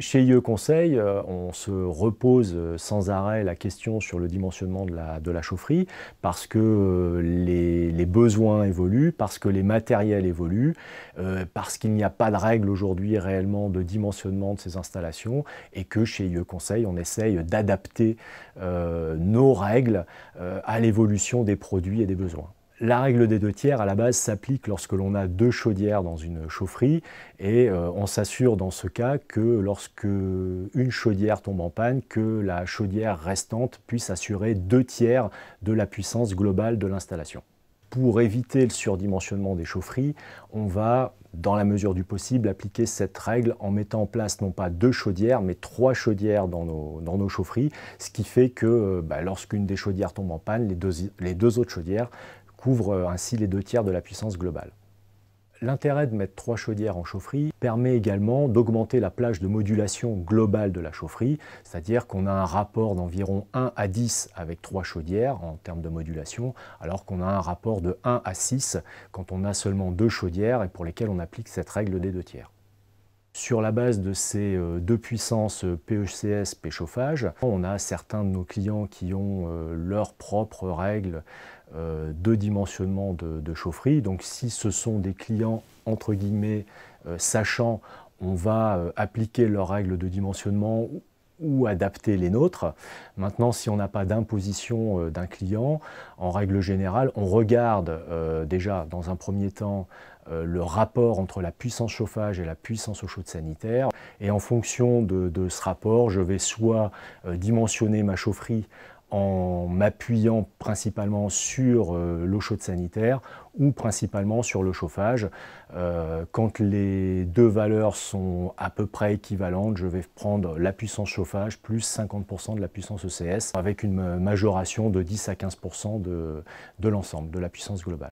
Chez IE Conseil, on se repose sans arrêt la question sur le dimensionnement de la chaufferie parce que les besoins évoluent, parce que les matériels évoluent, parce qu'il n'y a pas de règle aujourd'hui réellement de dimensionnement de ces installations et que chez IE Conseil, on essaye d'adapter nos règles à l'évolution des produits et des besoins. La règle des 2/3 à la base s'applique lorsque l'on a 2 chaudières dans une chaufferie et on s'assure dans ce cas que lorsque une chaudière tombe en panne, que la chaudière restante puisse assurer 2/3 de la puissance globale de l'installation. Pour éviter le surdimensionnement des chaufferies, on va, dans la mesure du possible, appliquer cette règle en mettant en place non pas 2 chaudières, mais 3 chaudières dans nos chaufferies, ce qui fait que lorsqu'une des chaudières tombe en panne, les deux autres chaudières couvrent ainsi les 2/3 de la puissance globale. L'intérêt de mettre 3 chaudières en chaufferie permet également d'augmenter la plage de modulation globale de la chaufferie, c'est-à-dire qu'on a un rapport d'environ 1 à 10 avec 3 chaudières en termes de modulation, alors qu'on a un rapport de 1 à 6 quand on a seulement 2 chaudières et pour lesquelles on applique cette règle des 2/3. Sur la base de ces deux puissances PECS, P-chauffage, on a certains de nos clients qui ont leurs propres règles de dimensionnement de chaufferie. Donc si ce sont des clients entre guillemets sachants, on va appliquer leurs règles de dimensionnement ou adapter les nôtres. Maintenant, si on n'a pas d'imposition d'un client, en règle générale, on regarde déjà dans un premier temps le rapport entre la puissance chauffage et la puissance eau chaude sanitaire. Et en fonction de ce rapport, je vais soit dimensionner ma chaufferie en m'appuyant principalement sur l'eau chaude sanitaire ou principalement sur le chauffage. Quand les deux valeurs sont à peu près équivalentes, je vais prendre la puissance chauffage plus 50% de la puissance ECS avec une majoration de 10 à 15% de l'ensemble, de la puissance globale.